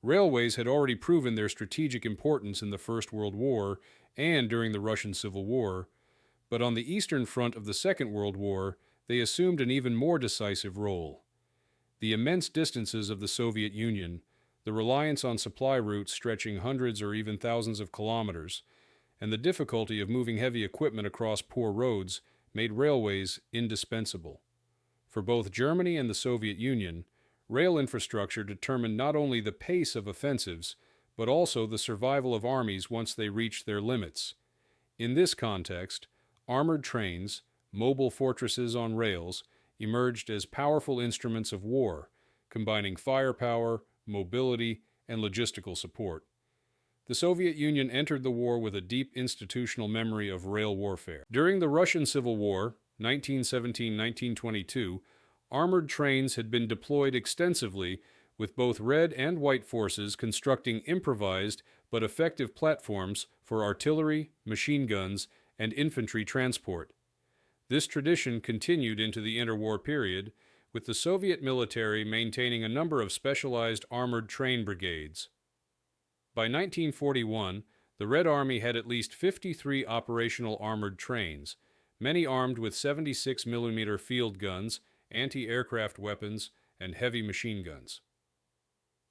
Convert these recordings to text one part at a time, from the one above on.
Railways had already proven their strategic importance in the First World War and during the Russian Civil War, but on the Eastern Front of the Second World War, they assumed an even more decisive role. The immense distances of the Soviet Union, the reliance on supply routes stretching hundreds or even thousands of kilometers, and the difficulty of moving heavy equipment across poor roads made railways indispensable. For both Germany and the Soviet Union, rail infrastructure determined not only the pace of offensives, but also the survival of armies once they reached their limits. In this context, armored trains, mobile fortresses on rails, emerged as powerful instruments of war, combining firepower, mobility, and logistical support. The Soviet Union entered the war with a deep institutional memory of rail warfare. During the Russian Civil War, 1917-1922, armored trains had been deployed extensively, with both Red and White forces constructing improvised but effective platforms for artillery, machine guns, and infantry transport. This tradition continued into the interwar period, with the Soviet military maintaining a number of specialized armored train brigades. By 1941, the Red Army had at least 53 operational armored trains, many armed with 76mm field guns, anti-aircraft weapons, and heavy machine guns.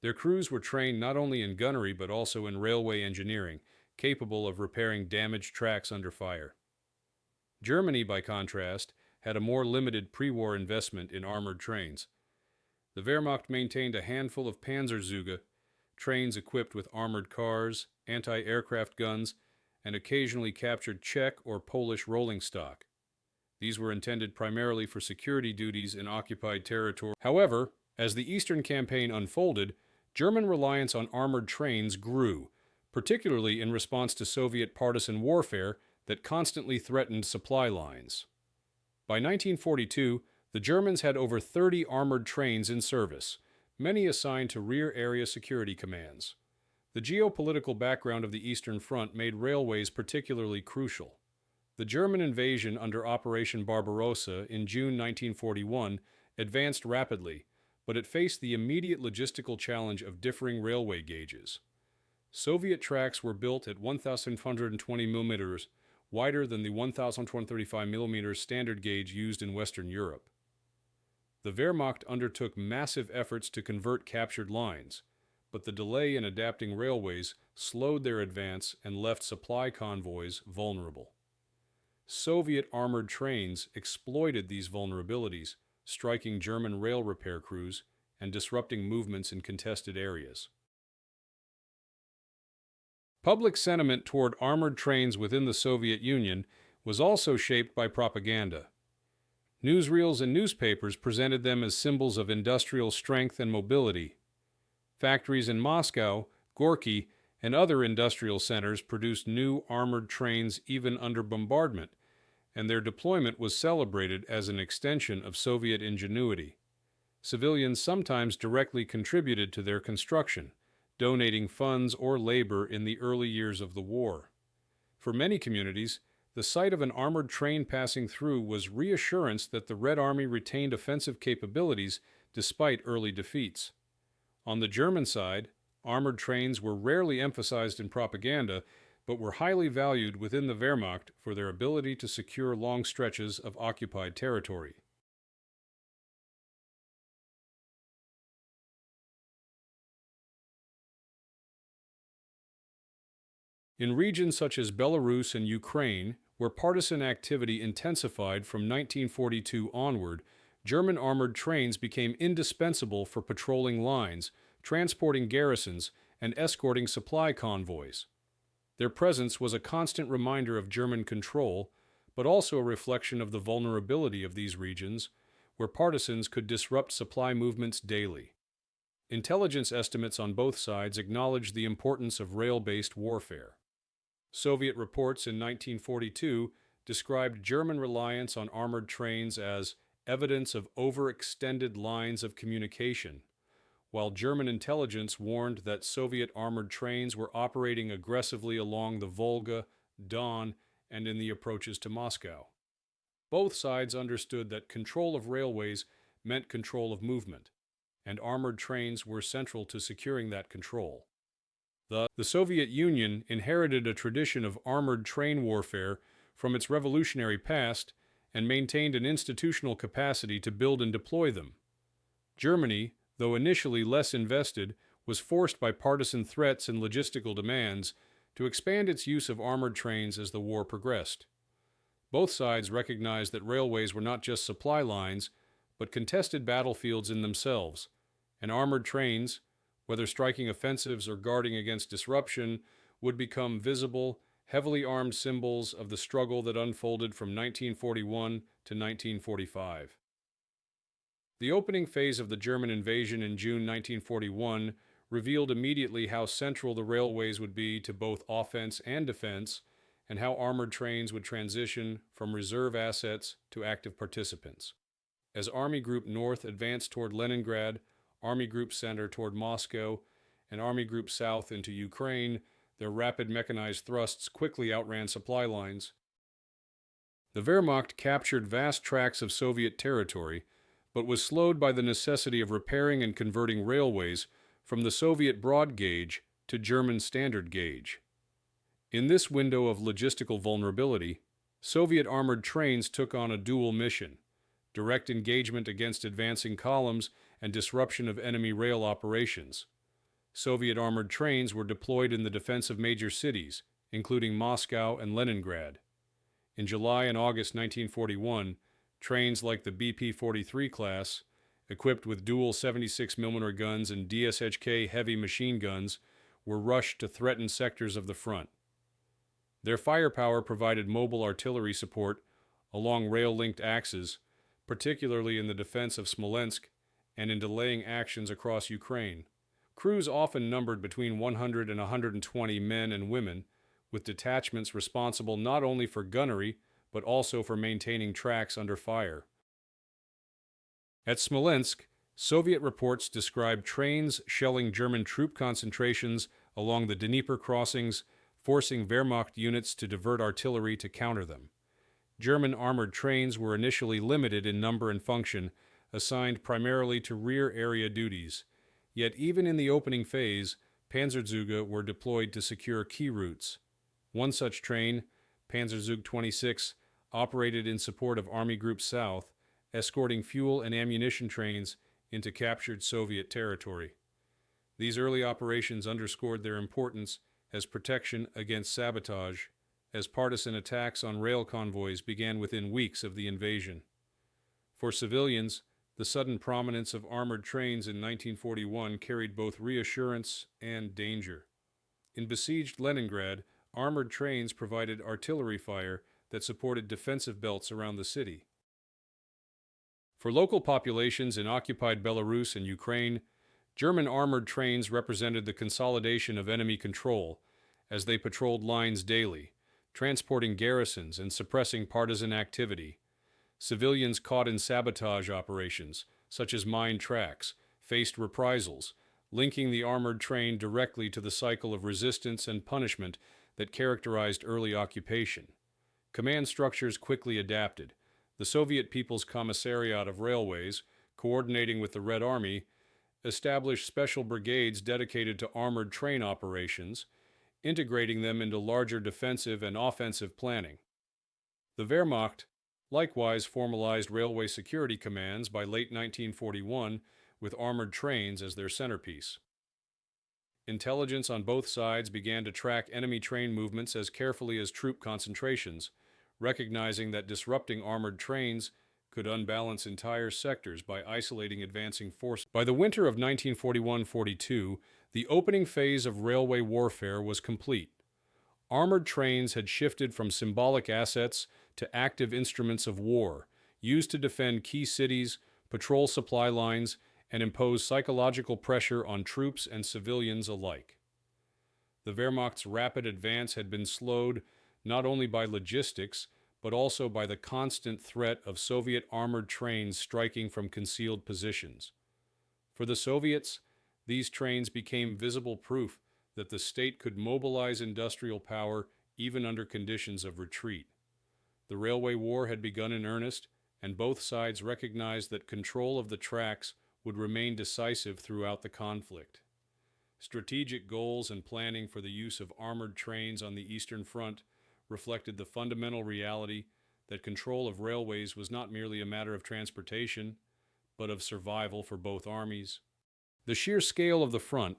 Their crews were trained not only in gunnery but also in railway engineering, capable of repairing damaged tracks under fire. Germany, by contrast, had a more limited pre-war investment in armored trains. The Wehrmacht maintained a handful of Panzerzüge, trains equipped with armored cars, anti-aircraft guns, and occasionally captured Czech or Polish rolling stock. These were intended primarily for security duties in occupied territory. However, as the Eastern Campaign unfolded, German reliance on armored trains grew, particularly in response to Soviet partisan warfare that constantly threatened supply lines. By 1942, the Germans had over 30 armored trains in service, many assigned to rear area security commands. The geopolitical background of the Eastern Front made railways particularly crucial. The German invasion under Operation Barbarossa in June 1941 advanced rapidly, but it faced the immediate logistical challenge of differing railway gauges. Soviet tracks were built at 1,520mm, wider than the 1,135mm standard gauge used in Western Europe. The Wehrmacht undertook massive efforts to convert captured lines, but the delay in adapting railways slowed their advance and left supply convoys vulnerable. Soviet armored trains exploited these vulnerabilities, striking German rail repair crews and disrupting movements in contested areas. Public sentiment toward armored trains within the Soviet Union was also shaped by propaganda. Newsreels and newspapers presented them as symbols of industrial strength and mobility. Factories in Moscow, Gorky, and other industrial centers produced new armored trains even under bombardment, and their deployment was celebrated as an extension of Soviet ingenuity. Civilians sometimes directly contributed to their construction, donating funds or labor in the early years of the war. For many communities, the sight of an armored train passing through was reassurance that the Red Army retained offensive capabilities despite early defeats. On the German side, armored trains were rarely emphasized in propaganda, but were highly valued within the Wehrmacht for their ability to secure long stretches of occupied territory. In regions such as Belarus and Ukraine, where partisan activity intensified from 1942 onward, German armored trains became indispensable for patrolling lines, transporting garrisons, and escorting supply convoys. Their presence was a constant reminder of German control, but also a reflection of the vulnerability of these regions, where partisans could disrupt supply movements daily. Intelligence estimates on both sides acknowledged the importance of rail-based warfare. Soviet reports in 1942 described German reliance on armored trains as evidence of overextended lines of communication, while German intelligence warned that Soviet armored trains were operating aggressively along the Volga, Don, and in the approaches to Moscow. Both sides understood that control of railways meant control of movement, and armored trains were central to securing that control. The Soviet Union inherited a tradition of armored train warfare from its revolutionary past and maintained an institutional capacity to build and deploy them. Germany, though initially less invested, was forced by partisan threats and logistical demands to expand its use of armored trains as the war progressed. Both sides recognized that railways were not just supply lines, but contested battlefields in themselves, and armored trains, whether striking offensives or guarding against disruption, would become visible, heavily armed symbols of the struggle that unfolded from 1941 to 1945. The opening phase of the German invasion in June 1941 revealed immediately how central the railways would be to both offense and defense, and how armored trains would transition from reserve assets to active participants. As Army Group North advanced toward Leningrad, Army Group Center toward Moscow, and Army Group South into Ukraine, their rapid mechanized thrusts quickly outran supply lines. The Wehrmacht captured vast tracts of Soviet territory, but was slowed by the necessity of repairing and converting railways from the Soviet broad gauge to German standard gauge. In this window of logistical vulnerability, Soviet armored trains took on a dual mission: direct engagement against advancing columns and disruption of enemy rail operations. Soviet armored trains were deployed in the defense of major cities, including Moscow and Leningrad. In July and August 1941, trains like the BP-43 class, equipped with dual 76mm guns and DSHK heavy machine guns, were rushed to threatened sectors of the front. Their firepower provided mobile artillery support along rail-linked axes, particularly in the defense of Smolensk and in delaying actions across Ukraine. Crews often numbered between 100 and 120 men and women, with detachments responsible not only for gunnery, but also for maintaining tracks under fire. At Smolensk, Soviet reports described trains shelling German troop concentrations along the Dnieper crossings, forcing Wehrmacht units to divert artillery to counter them. German armored trains were initially limited in number and function, assigned primarily to rear area duties. Yet even in the opening phase, Panzerzüge were deployed to secure key routes. One such train, Panzerzug 26, operated in support of Army Group South, escorting fuel and ammunition trains into captured Soviet territory. These early operations underscored their importance as protection against sabotage, as partisan attacks on rail convoys began within weeks of the invasion. For civilians, the sudden prominence of armored trains in 1941 carried both reassurance and danger. In besieged Leningrad, armored trains provided artillery fire that supported defensive belts around the city. For local populations in occupied Belarus and Ukraine, German armored trains represented the consolidation of enemy control as they patrolled lines daily, transporting garrisons and suppressing partisan activity. Civilians caught in sabotage operations, such as mine tracks, faced reprisals, linking the armored train directly to the cycle of resistance and punishment that characterized early occupation. Command structures quickly adapted. The Soviet People's Commissariat of Railways, coordinating with the Red Army, established special brigades dedicated to armored train operations, integrating them into larger defensive and offensive planning. The Wehrmacht likewise formalized railway security commands by late 1941, with armored trains as their centerpiece. Intelligence on both sides began to track enemy train movements as carefully as troop concentrations, recognizing that disrupting armored trains could unbalance entire sectors by isolating advancing forces. By the winter of 1941-42, the opening phase of railway warfare was complete. Armored trains had shifted from symbolic assets to active instruments of war, used to defend key cities, patrol supply lines, and impose psychological pressure on troops and civilians alike. The Wehrmacht's rapid advance had been slowed not only by logistics, but also by the constant threat of Soviet armored trains striking from concealed positions. For the Soviets, these trains became visible proof that the state could mobilize industrial power even under conditions of retreat. The railway war had begun in earnest, and both sides recognized that control of the tracks would remain decisive throughout the conflict. Strategic goals and planning for the use of armored trains on the Eastern Front reflected the fundamental reality that control of railways was not merely a matter of transportation, but of survival for both armies. The sheer scale of the front,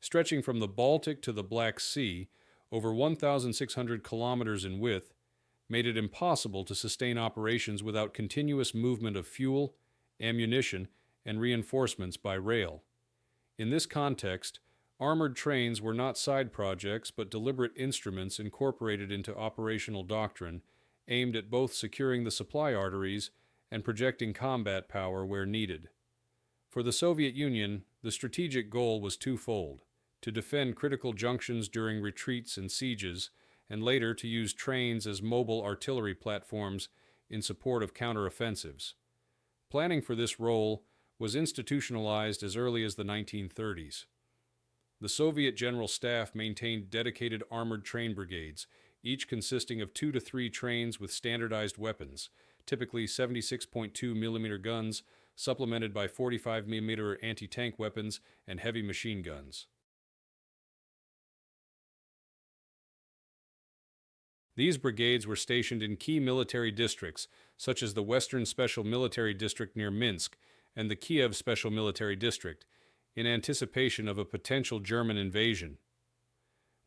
stretching from the Baltic to the Black Sea, over 1,600 kilometers in width, made it impossible to sustain operations without continuous movement of fuel, ammunition, and reinforcements by rail. In this context, armored trains were not side projects but deliberate instruments incorporated into operational doctrine, aimed at both securing the supply arteries and projecting combat power where needed. For the Soviet Union, the strategic goal was twofold: to defend critical junctions during retreats and sieges, and later to use trains as mobile artillery platforms in support of counteroffensives. Planning for this role was institutionalized as early as the 1930s. The Soviet General Staff maintained dedicated armored train brigades, each consisting of 2 to 3 trains with standardized weapons, typically 76.2 mm guns, supplemented by 45 mm anti-tank weapons and heavy machine guns. These brigades were stationed in key military districts, such as the Western Special Military District near Minsk and the Kiev Special Military District, in anticipation of a potential German invasion.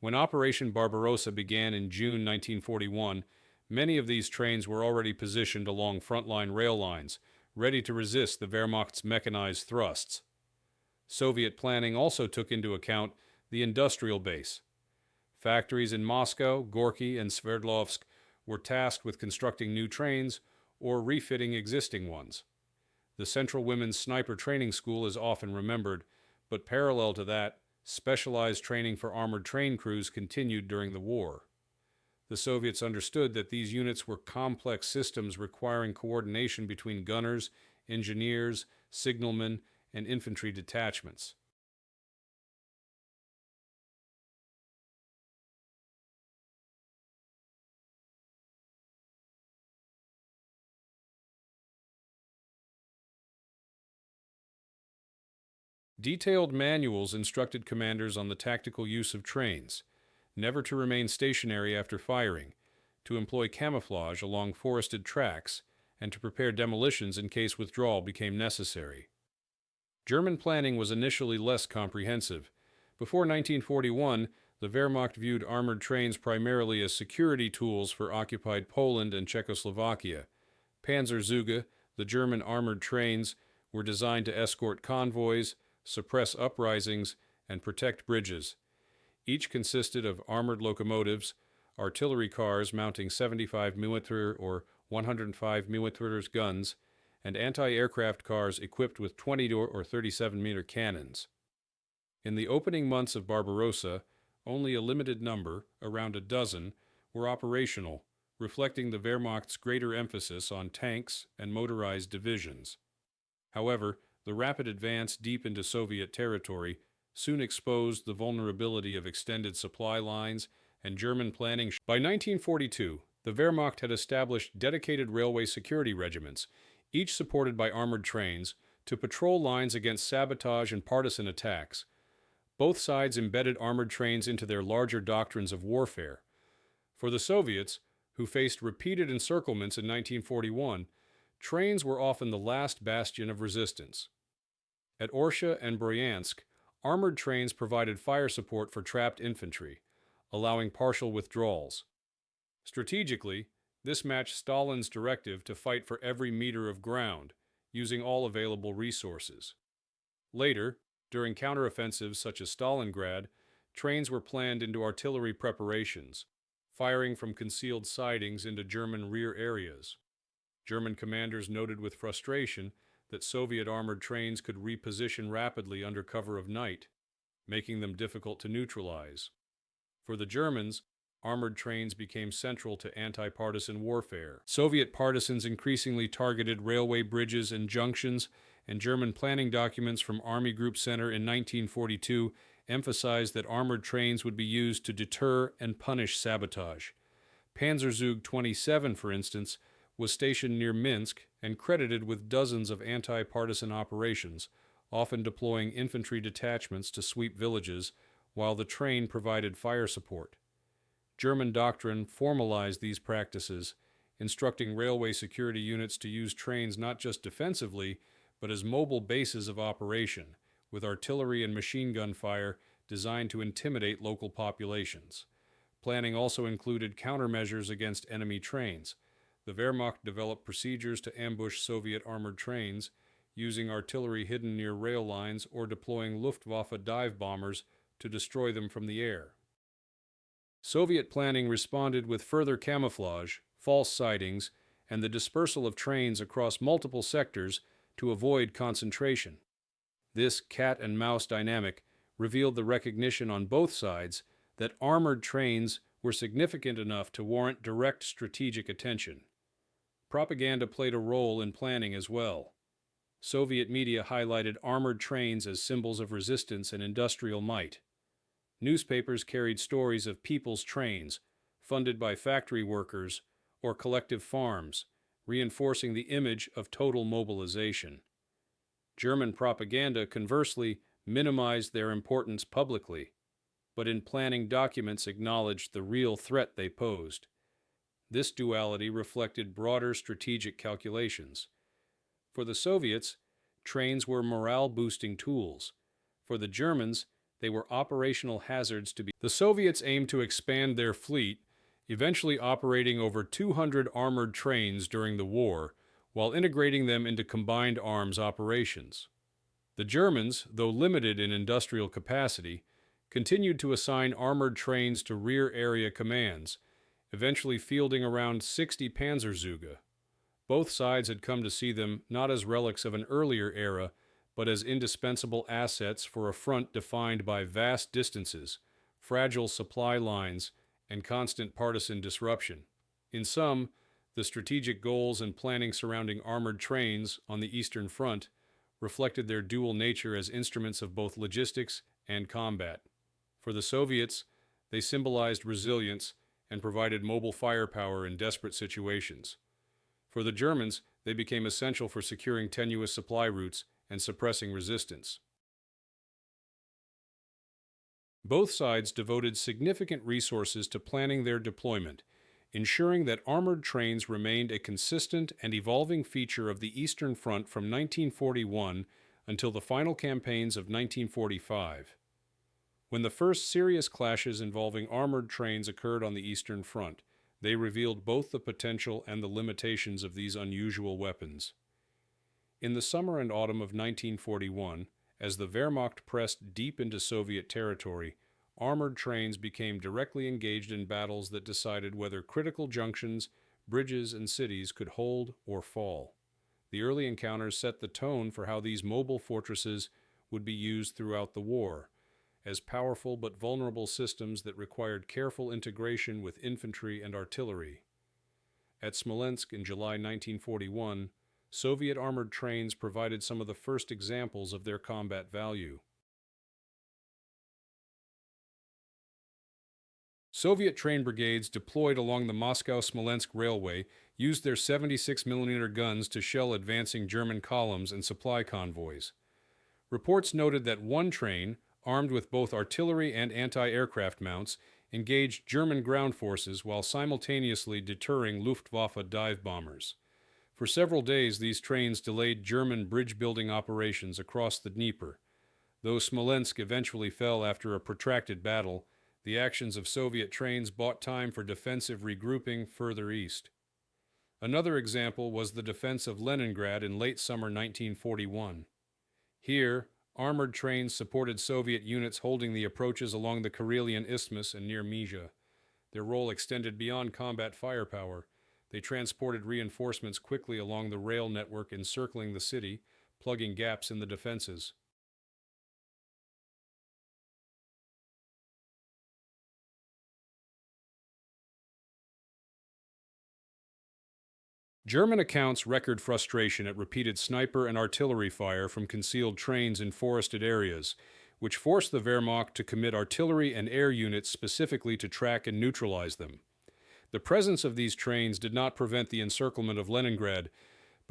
When Operation Barbarossa began in June 1941, many of these trains were already positioned along frontline rail lines, ready to resist the Wehrmacht's mechanized thrusts. Soviet planning also took into account the industrial base. Factories in Moscow, Gorky, and Sverdlovsk were tasked with constructing new trains or refitting existing ones. The Central Women's Sniper Training School is often remembered, but parallel to that, specialized training for armored train crews continued during the war. The Soviets understood that these units were complex systems requiring coordination between gunners, engineers, signalmen, and infantry detachments. Detailed manuals instructed commanders on the tactical use of trains, never to remain stationary after firing, to employ camouflage along forested tracks, and to prepare demolitions in case withdrawal became necessary. German planning was initially less comprehensive. Before 1941, the Wehrmacht viewed armored trains primarily as security tools for occupied Poland and Czechoslovakia. Panzerzüge, the German armored trains, were designed to escort convoys, suppress uprisings, and protect bridges. Each consisted of armored locomotives, artillery cars mounting 75 mm or 105 mm guns, and anti-aircraft cars equipped with 20 or 37 mm cannons. In the opening months of Barbarossa, only a limited number, around a dozen, were operational, reflecting the Wehrmacht's greater emphasis on tanks and motorized divisions. However, the rapid advance deep into Soviet territory soon exposed the vulnerability of extended supply lines and German planning. By 1942, the Wehrmacht had established dedicated railway security regiments, each supported by armored trains, to patrol lines against sabotage and partisan attacks. Both sides embedded armored trains into their larger doctrines of warfare. For the Soviets, who faced repeated encirclements in 1941, trains were often the last bastion of resistance. At Orsha and Bryansk, armored trains provided fire support for trapped infantry, allowing partial withdrawals. Strategically, this matched Stalin's directive to fight for every meter of ground, using all available resources. Later, during counteroffensives such as Stalingrad, trains were planned into artillery preparations, firing from concealed sidings into German rear areas. German commanders noted with frustration that Soviet armored trains could reposition rapidly under cover of night, making them difficult to neutralize. For the Germans, armored trains became central to anti-partisan warfare. Soviet partisans increasingly targeted railway bridges and junctions, and German planning documents from Army Group Center in 1942 emphasized that armored trains would be used to deter and punish sabotage. Panzerzug 27, for instance, was stationed near Minsk and credited with dozens of anti-partisan operations, often deploying infantry detachments to sweep villages, while the train provided fire support. German doctrine formalized these practices, instructing railway security units to use trains not just defensively, but as mobile bases of operation, with artillery and machine gun fire designed to intimidate local populations. Planning also included countermeasures against enemy trains. The Wehrmacht developed procedures to ambush Soviet armored trains, using artillery hidden near rail lines or deploying Luftwaffe dive bombers to destroy them from the air. Soviet planning responded with further camouflage, false sightings, and the dispersal of trains across multiple sectors to avoid concentration. This cat-and-mouse dynamic revealed the recognition on both sides that armored trains were significant enough to warrant direct strategic attention. Propaganda played a role in planning as well. Soviet media highlighted armored trains as symbols of resistance and industrial might. Newspapers carried stories of people's trains, funded by factory workers or collective farms, reinforcing the image of total mobilization. German propaganda, conversely, minimized their importance publicly, but in planning documents acknowledged the real threat they posed. This duality reflected broader strategic calculations. For the Soviets, trains were morale-boosting tools. For the Germans, they were operational hazards to be. The Soviets aimed to expand their fleet, eventually operating over 200 armored trains during the war, while integrating them into combined arms operations. The Germans, though limited in industrial capacity, continued to assign armored trains to rear area commands, eventually fielding around 60 Panzerzüge. Both sides had come to see them not as relics of an earlier era, but as indispensable assets for a front defined by vast distances, fragile supply lines, and constant partisan disruption. In sum, the strategic goals and planning surrounding armored trains on the Eastern Front reflected their dual nature as instruments of both logistics and combat. For the Soviets, they symbolized resilience and provided mobile firepower in desperate situations. For the Germans, they became essential for securing tenuous supply routes and suppressing resistance. Both sides devoted significant resources to planning their deployment, ensuring that armored trains remained a consistent and evolving feature of the Eastern Front from 1941 until the final campaigns of 1945. When the first serious clashes involving armored trains occurred on the Eastern Front, they revealed both the potential and the limitations of these unusual weapons. In the summer and autumn of 1941, as the Wehrmacht pressed deep into Soviet territory, armored trains became directly engaged in battles that decided whether critical junctions, bridges, and cities could hold or fall. The early encounters set the tone for how these mobile fortresses would be used throughout the war, as powerful but vulnerable systems that required careful integration with infantry and artillery. At Smolensk in July 1941, Soviet armored trains provided some of the first examples of their combat value. Soviet train brigades deployed along the Moscow-Smolensk Railway used their 76mm guns to shell advancing German columns and supply convoys. Reports noted that one train, armed with both artillery and anti-aircraft mounts, engaged German ground forces while simultaneously deterring Luftwaffe dive bombers. For several days, these trains delayed German bridge-building operations across the Dnieper. Though Smolensk eventually fell after a protracted battle, the actions of Soviet trains bought time for defensive regrouping further east. Another example was the defense of Leningrad in late summer 1941. Here, armored trains supported Soviet units holding the approaches along the Karelian Isthmus and near Mizha. Their role extended beyond combat firepower. They transported reinforcements quickly along the rail network encircling the city, plugging gaps in the defenses. German accounts record frustration at repeated sniper and artillery fire from concealed trains in forested areas, which forced the Wehrmacht to commit artillery and air units specifically to track and neutralize them. The presence of these trains did not prevent the encirclement of Leningrad,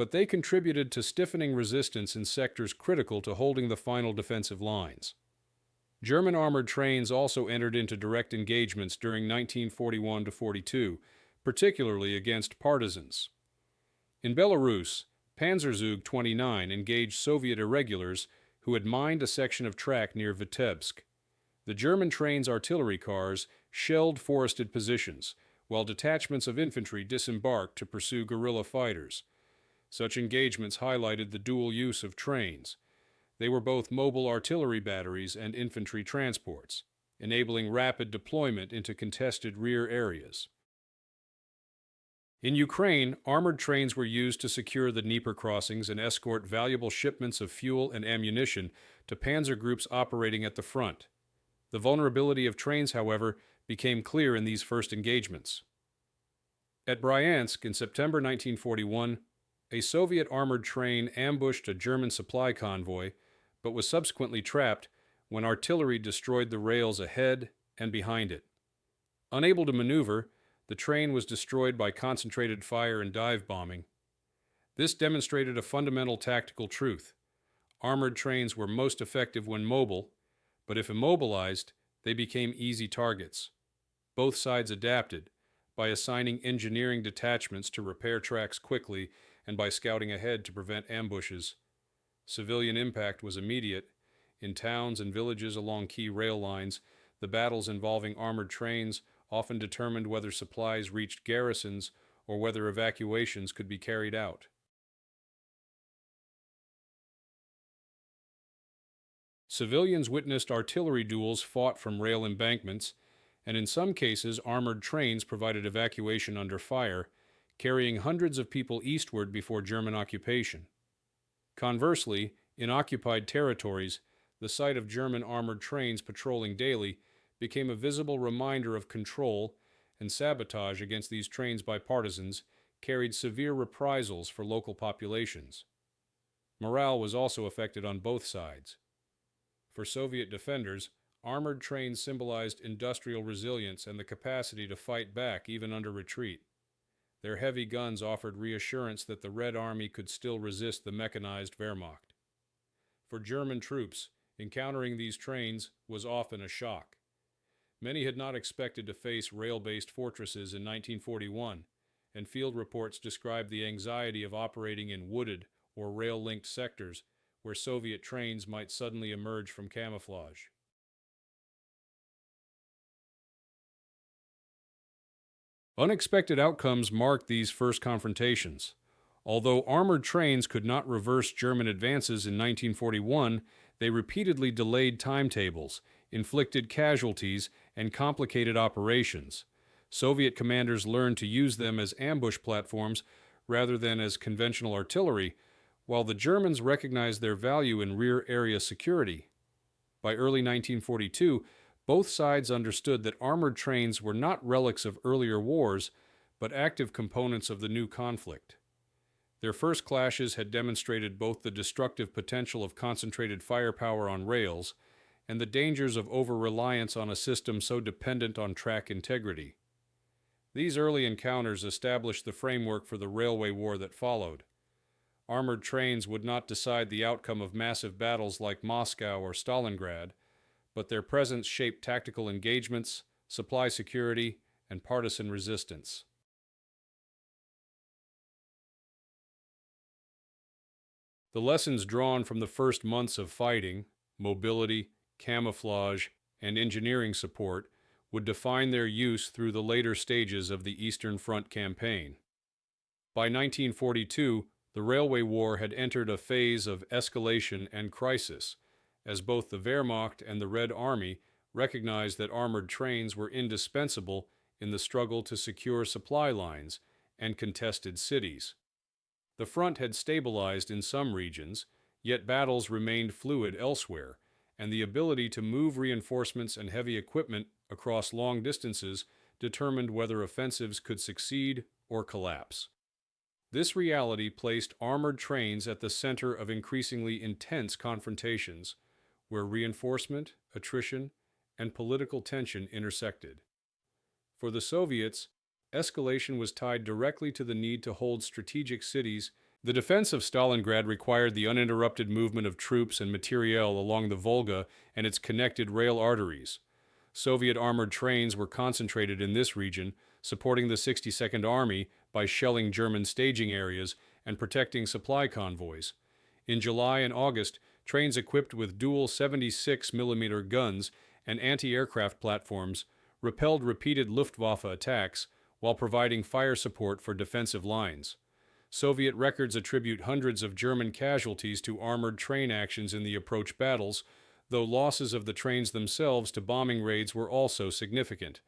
but they contributed to stiffening resistance in sectors critical to holding the final defensive lines. German armored trains also entered into direct engagements during 1941-42, particularly against partisans. In Belarus, Panzerzug 29 engaged Soviet irregulars who had mined a section of track near Vitebsk. The German train's artillery cars shelled forested positions, while detachments of infantry disembarked to pursue guerrilla fighters. Such engagements highlighted the dual use of trains. They were both mobile artillery batteries and infantry transports, enabling rapid deployment into contested rear areas. In Ukraine, armored trains were used to secure the Dnieper crossings and escort valuable shipments of fuel and ammunition to panzer groups operating at the front. The vulnerability of trains, however, became clear in these first engagements. At Bryansk in September 1941, a Soviet armored train ambushed a German supply convoy, but was subsequently trapped when artillery destroyed the rails ahead and behind it. Unable to maneuver, the train was destroyed by concentrated fire and dive bombing. This demonstrated a fundamental tactical truth. Armored trains were most effective when mobile, but if immobilized, they became easy targets. Both sides adapted by assigning engineering detachments to repair tracks quickly and by scouting ahead to prevent ambushes. Civilian impact was immediate. In towns and villages along key rail lines, the battles involving armored trains often determined whether supplies reached garrisons or whether evacuations could be carried out. Civilians witnessed artillery duels fought from rail embankments, and in some cases armored trains provided evacuation under fire, carrying hundreds of people eastward before German occupation. Conversely, in occupied territories, the sight of German armored trains patrolling daily became a visible reminder of control, and sabotage against these trains by partisans carried severe reprisals for local populations. Morale was also affected on both sides. For Soviet defenders, armored trains symbolized industrial resilience and the capacity to fight back even under retreat. Their heavy guns offered reassurance that the Red Army could still resist the mechanized Wehrmacht. For German troops, encountering these trains was often a shock. Many had not expected to face rail-based fortresses in 1941, and field reports described the anxiety of operating in wooded or rail-linked sectors where Soviet trains might suddenly emerge from camouflage. Unexpected outcomes marked these first confrontations. Although armored trains could not reverse German advances in 1941, they repeatedly delayed timetables, inflicted casualties, and complicated operations. Soviet commanders learned to use them as ambush platforms rather than as conventional artillery, while the Germans recognized their value in rear area security. By early 1942, both sides understood that armored trains were not relics of earlier wars, but active components of the new conflict. Their first clashes had demonstrated both the destructive potential of concentrated firepower on rails and the dangers of over-reliance on a system so dependent on track integrity. These early encounters established the framework for the railway war that followed. Armored trains would not decide the outcome of massive battles like Moscow or Stalingrad, but their presence shaped tactical engagements, supply security, and partisan resistance. The lessons drawn from the first months of fighting, mobility, camouflage, and engineering support, would define their use through the later stages of the Eastern Front campaign. By 1942, the Railway War had entered a phase of escalation and crisis, as both the Wehrmacht and the Red Army recognized that armored trains were indispensable in the struggle to secure supply lines and contested cities. The front had stabilized in some regions, yet battles remained fluid elsewhere, and the ability to move reinforcements and heavy equipment across long distances determined whether offensives could succeed or collapse. This reality placed armored trains at the center of increasingly intense confrontations, where reinforcement, attrition, and political tension intersected. For the Soviets, escalation was tied directly to the need to hold strategic cities The defense of Stalingrad required the uninterrupted movement of troops and materiel along the Volga and its connected rail arteries. Soviet armored trains were concentrated in this region, supporting the 62nd Army by shelling German staging areas and protecting supply convoys. In July and August, trains equipped with dual 76mm guns and anti-aircraft platforms repelled repeated Luftwaffe attacks while providing fire support for defensive lines. Soviet records attribute hundreds of German casualties to armored train actions in the approach battles, though losses of the trains themselves to bombing raids were also significant.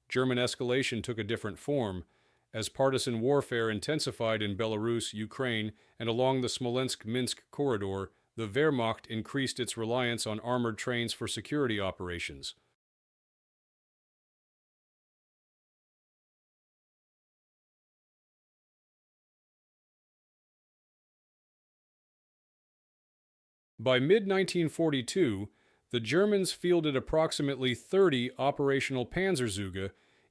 German escalation took a different form. As partisan warfare intensified in Belarus, Ukraine, and along the Smolensk-Minsk corridor, the Wehrmacht increased its reliance on armored trains for security operations. By mid-1942, the Germans fielded approximately 30 operational Panzerzüge,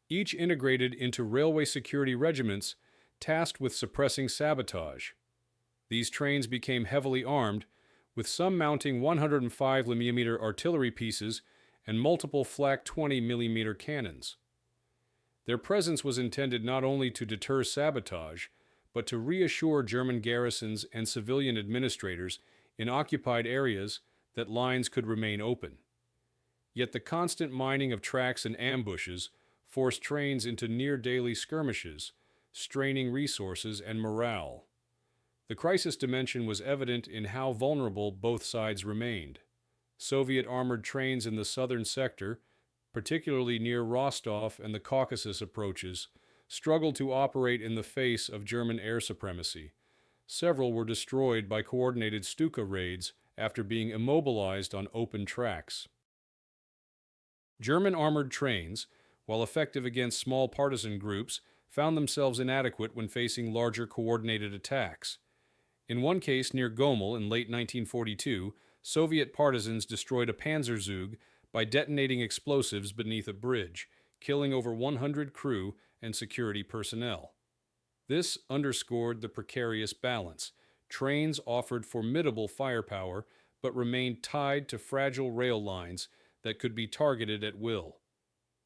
each integrated into railway security regiments tasked with suppressing sabotage. These trains became heavily armed, with some mounting 105mm artillery pieces and multiple flak 20mm cannons. Their presence was intended not only to deter sabotage, but to reassure German garrisons and civilian administrators in occupied areas that lines could remain open. Yet the constant mining of tracks and ambushes forced trains into near-daily skirmishes, straining resources and morale. The crisis dimension was evident in how vulnerable both sides remained. Soviet armored trains in the southern sector, particularly near Rostov and the Caucasus approaches, struggled to operate in the face of German air supremacy. Several were destroyed by coordinated Stuka raids after being immobilized on open tracks. German armored trains, while effective against small partisan groups, found themselves inadequate when facing larger coordinated attacks. In one case near Gomel in late 1942, Soviet partisans destroyed a Panzerzug by detonating explosives beneath a bridge, killing over 100 crew and security personnel. This underscored the precarious balance. Trains offered formidable firepower, but remained tied to fragile rail lines that could be targeted at will.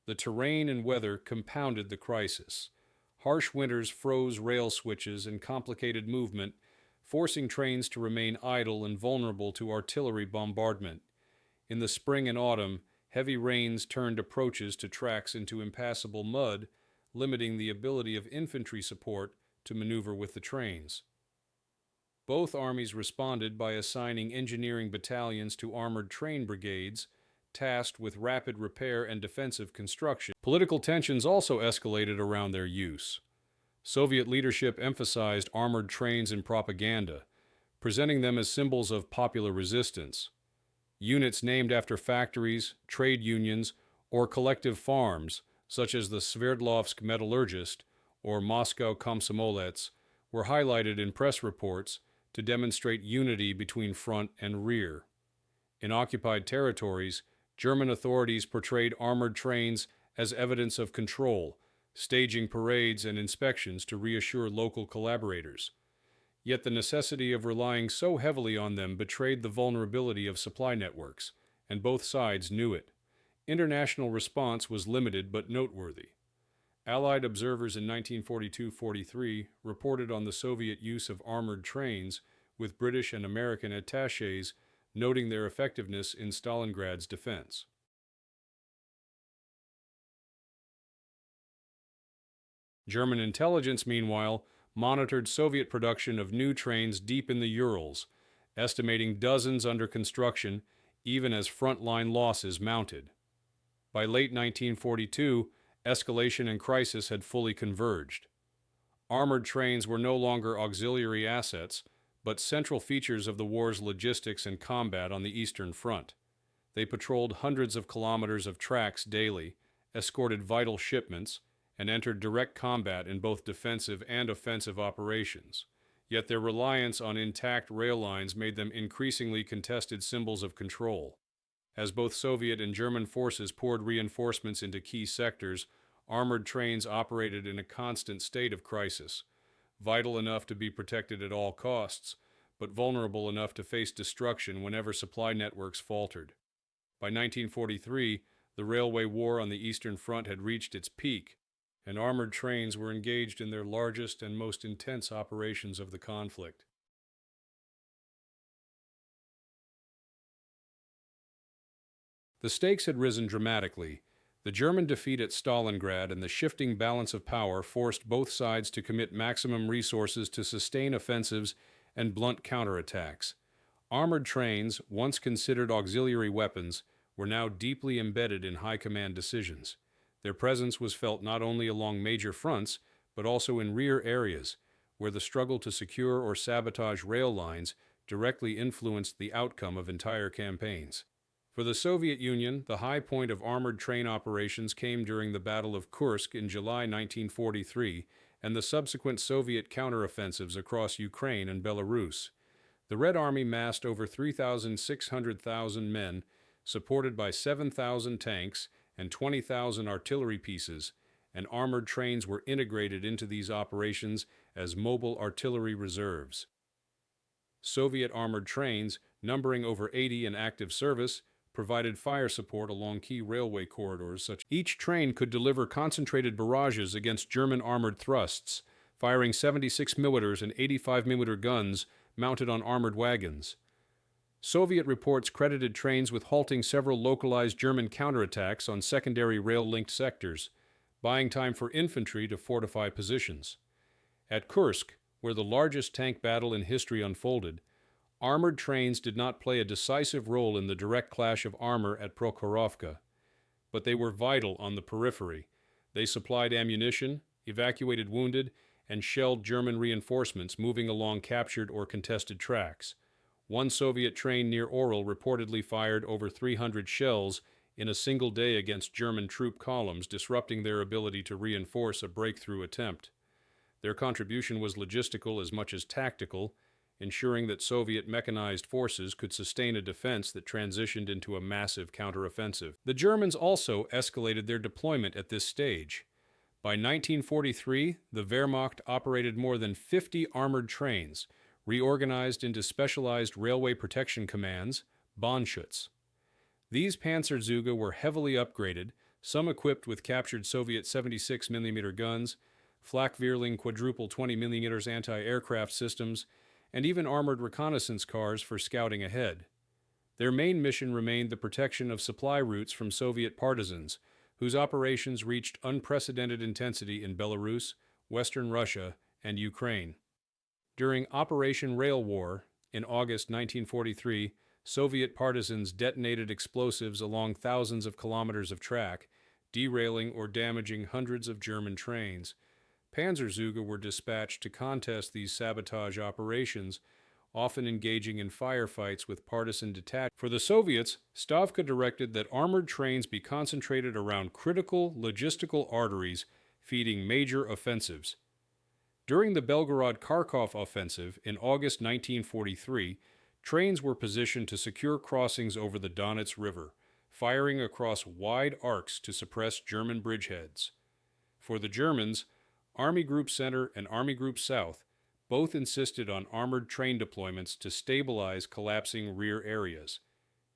The terrain and weather compounded the crisis. Harsh winters froze rail switches and complicated movement, forcing trains to remain idle and vulnerable to artillery bombardment. In the spring and autumn, heavy rains turned approaches to tracks into impassable mud, limiting the ability of infantry support to maneuver with the trains. Both armies responded by assigning engineering battalions to armored train brigades, tasked with rapid repair and defensive construction. Political tensions also escalated around their use. Soviet leadership emphasized armored trains in propaganda, presenting them as symbols of popular resistance. Units named after factories, trade unions, or collective farms, such as the Sverdlovsk Metallurgist or Moscow Komsomolets, were highlighted in press reports to demonstrate unity between front and rear. In occupied territories, German authorities portrayed armored trains as evidence of control, staging parades and inspections to reassure local collaborators. Yet the necessity of relying so heavily on them betrayed the vulnerability of supply networks, and both sides knew it. International response was limited but noteworthy. Allied observers in 1942-43 reported on the Soviet use of armored trains, with British and American attachés noting their effectiveness in Stalingrad's defense. German intelligence, meanwhile, monitored Soviet production of new trains deep in the Urals, estimating dozens under construction even as frontline losses mounted. By late 1942, escalation and crisis had fully converged. Armored trains were no longer auxiliary assets, but central features of the war's logistics and combat on the Eastern Front. They patrolled hundreds of kilometers of tracks daily, escorted vital shipments, and entered direct combat in both defensive and offensive operations. Yet their reliance on intact rail lines made them increasingly contested symbols of control. As both Soviet and German forces poured reinforcements into key sectors, armored trains operated in a constant state of crisis. vital enough to be protected at all costs, but vulnerable enough to face destruction whenever supply networks faltered. By 1943, the railway war on the Eastern Front had reached its peak, and armored trains were engaged in their largest and most intense operations of the conflict. The stakes had risen dramatically. The German defeat at Stalingrad and the shifting balance of power forced both sides to commit maximum resources to sustain offensives and blunt counterattacks. Armored trains, once considered auxiliary weapons, were now deeply embedded in high command decisions. Their presence was felt not only along major fronts, but also in rear areas, where the struggle to secure or sabotage rail lines directly influenced the outcome of entire campaigns. For the Soviet Union, the high point of armored train operations came during the Battle of Kursk in July 1943 and the subsequent Soviet counteroffensives across Ukraine and Belarus. The Red Army massed over 3,600 men, supported by 7,000 tanks and 20,000 artillery pieces, and armored trains were integrated into these operations as mobile artillery reserves. Soviet armored trains, numbering over 80 in active service, provided fire support along key railway corridors. Each train could deliver concentrated barrages against German armored thrusts, firing 76 mm and 85 mm guns mounted on armored wagons. Soviet reports credited trains with halting several localized German counterattacks on secondary rail-linked sectors, buying time for infantry to fortify positions. At Kursk, where the largest tank battle in history unfolded, armored trains did not play a decisive role in the direct clash of armor at Prokhorovka, but they were vital on the periphery. They supplied ammunition, evacuated wounded, and shelled German reinforcements moving along captured or contested tracks. One Soviet train near Orel reportedly fired over 300 shells in a single day against German troop columns, disrupting their ability to reinforce a breakthrough attempt. Their contribution was logistical as much as tactical, ensuring that Soviet mechanized forces could sustain a defense that transitioned into a massive counteroffensive. The Germans also escalated their deployment at this stage. By 1943, the Wehrmacht operated more than 50 armored trains, reorganized into specialized railway protection commands, Bahnschutzes. These Panzerzüge were heavily upgraded, some equipped with captured Soviet 76 mm guns, Flak-Vierling quadruple 20 mm anti-aircraft systems, and even armored reconnaissance cars for scouting ahead. Their main mission remained the protection of supply routes from Soviet partisans, whose operations reached unprecedented intensity in Belarus, Western Russia, and Ukraine. During Operation Rail War, in August 1943, Soviet partisans detonated explosives along thousands of kilometers of track, derailing or damaging hundreds of German trains. Panzerzüge were dispatched to contest these sabotage operations, often engaging in firefights with partisan detachments. For the Soviets, Stavka directed that armored trains be concentrated around critical logistical arteries feeding major offensives. During the Belgorod-Kharkov offensive in August 1943, trains were positioned to secure crossings over the Donets River, firing across wide arcs to suppress German bridgeheads. For the Germans, Army Group Center and Army Group South both insisted on armored train deployments to stabilize collapsing rear areas.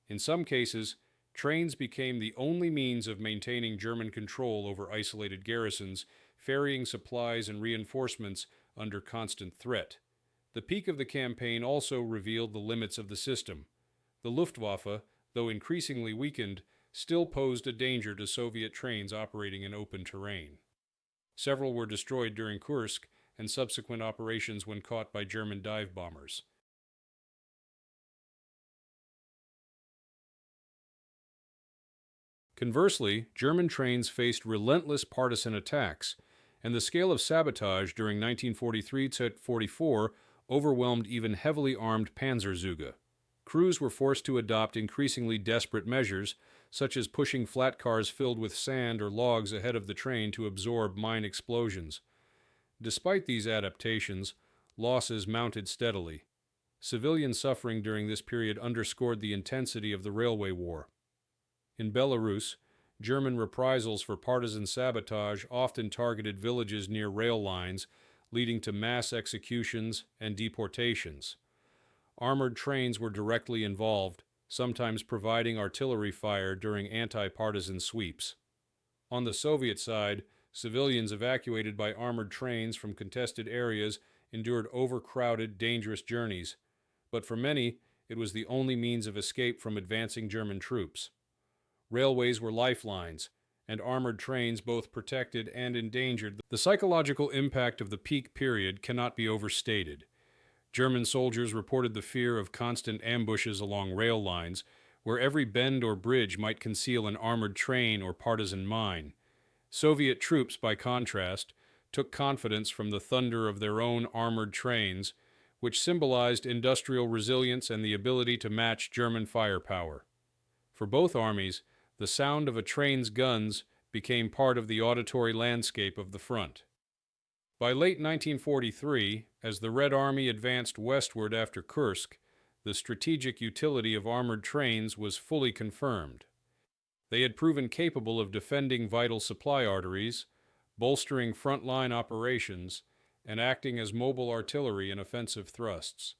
In some cases, trains became the only means of maintaining German control over isolated garrisons, ferrying supplies and reinforcements under constant threat. The peak of the campaign also revealed the limits of the system. The Luftwaffe, though increasingly weakened, still posed a danger to Soviet trains operating in open terrain. Several were destroyed during Kursk and subsequent operations when caught by German dive bombers. Conversely, German trains faced relentless partisan attacks, and the scale of sabotage during 1943-44 overwhelmed even heavily armed Panzerzüge. Crews were forced to adopt increasingly desperate measures, such as pushing flat cars filled with sand or logs ahead of the train to absorb mine explosions. Despite these adaptations, losses mounted steadily. Civilian suffering during this period underscored the intensity of the railway war. In Belarus, German reprisals for partisan sabotage often targeted villages near rail lines, leading to mass executions and deportations. Armored trains were directly involved, sometimes providing artillery fire during anti-partisan sweeps. On the Soviet side, civilians evacuated by armored trains from contested areas endured overcrowded, dangerous journeys, but for many, it was the only means of escape from advancing German troops. Railways were lifelines, and armored trains both protected and endangered. The psychological impact of the peak period cannot be overstated. German soldiers reported the fear of constant ambushes along rail lines, where every bend or bridge might conceal an armored train or partisan mine. Soviet troops, by contrast, took confidence from the thunder of their own armored trains, which symbolized industrial resilience and the ability to match German firepower. For both armies, the sound of a train's guns became part of the auditory landscape of the front. By late 1943, as the Red Army advanced westward after Kursk, the strategic utility of armored trains was fully confirmed. They had proven capable of defending vital supply arteries, bolstering frontline operations, and acting as mobile artillery in offensive thrusts.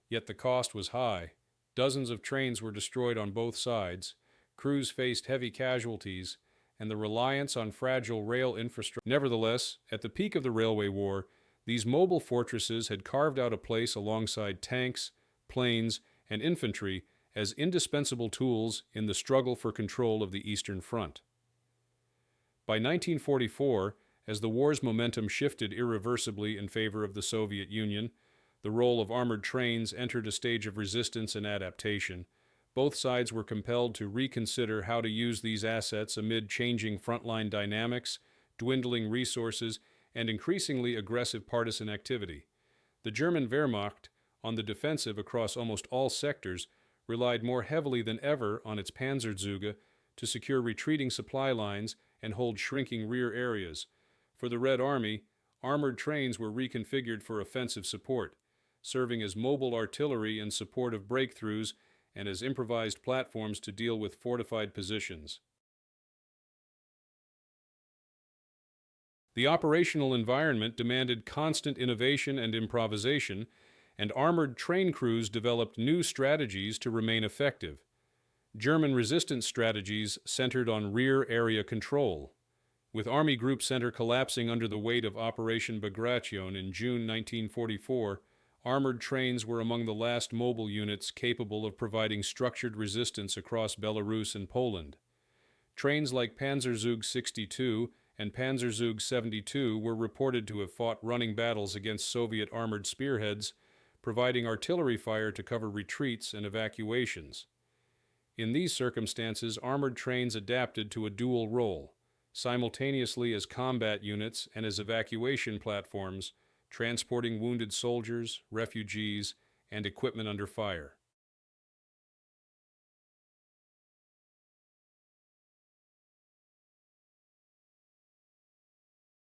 Yet the cost was high. Dozens of trains were destroyed on both sides, crews faced heavy casualties, and the reliance on fragile rail infrastructure. Nevertheless, at the peak of the railway war, these mobile fortresses had carved out a place alongside tanks, planes, and infantry as indispensable tools in the struggle for control of the Eastern Front. By 1944, as the war's momentum shifted irreversibly in favor of the Soviet Union, the role of armored trains entered a stage of resistance and adaptation. Both sides were compelled to reconsider how to use these assets amid changing frontline dynamics, dwindling resources, and increasingly aggressive partisan activity. The German Wehrmacht, on the defensive across almost all sectors, relied more heavily than ever on its Panzerzüge to secure retreating supply lines and hold shrinking rear areas. For the Red Army, armored trains were reconfigured for offensive support, serving as mobile artillery in support of breakthroughs and as improvised platforms to deal with fortified positions. The operational environment demanded constant innovation and improvisation, and armored train crews developed new strategies to remain effective. German resistance strategies centered on rear area control. With Army Group Center collapsing under the weight of Operation Bagration in June 1944, armored trains were among the last mobile units capable of providing structured resistance across Belarus and Poland. Trains like Panzerzug 62 and Panzerzug 72 were reported to have fought running battles against Soviet armored spearheads, providing artillery fire to cover retreats and evacuations. In these circumstances, armored trains adapted to a dual role, simultaneously as combat units and as evacuation platforms, transporting wounded soldiers, refugees, and equipment under fire.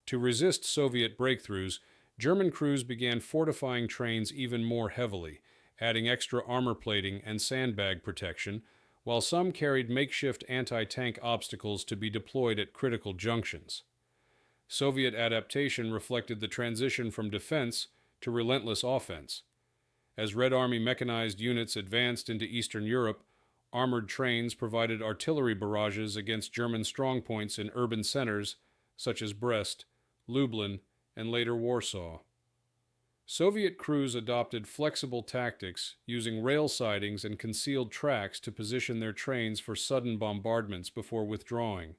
To resist Soviet breakthroughs, German crews began fortifying trains even more heavily, adding extra armor plating and sandbag protection, while some carried makeshift anti-tank obstacles to be deployed at critical junctions. Soviet adaptation reflected the transition from defense to relentless offense. As Red Army mechanized units advanced into Eastern Europe, armored trains provided artillery barrages against German strongpoints in urban centers such as Brest, Lublin, and later Warsaw. Soviet crews adopted flexible tactics, using rail sidings and concealed tracks to position their trains for sudden bombardments before withdrawing.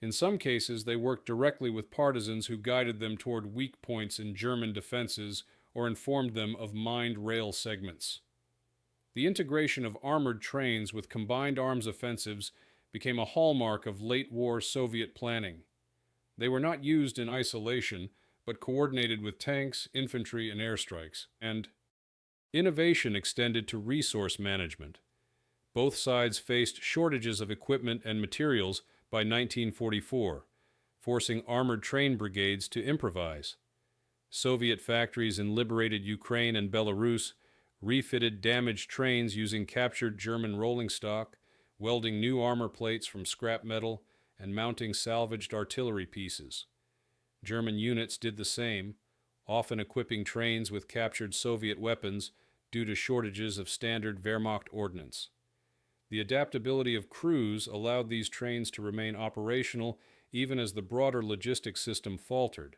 In some cases, they worked directly with partisans who guided them toward weak points in German defenses or informed them of mined rail segments. The integration of armored trains with combined arms offensives became a hallmark of late-war Soviet planning. They were not used in isolation, but coordinated with tanks, infantry, and airstrikes. And innovation extended to resource management. Both sides faced shortages of equipment and materials by 1944, forcing armored train brigades to improvise. Soviet factories in liberated Ukraine and Belarus refitted damaged trains using captured German rolling stock, welding new armor plates from scrap metal, and mounting salvaged artillery pieces. German units did the same, often equipping trains with captured Soviet weapons due to shortages of standard Wehrmacht ordnance. The adaptability of crews allowed these trains to remain operational even as the broader logistics system faltered.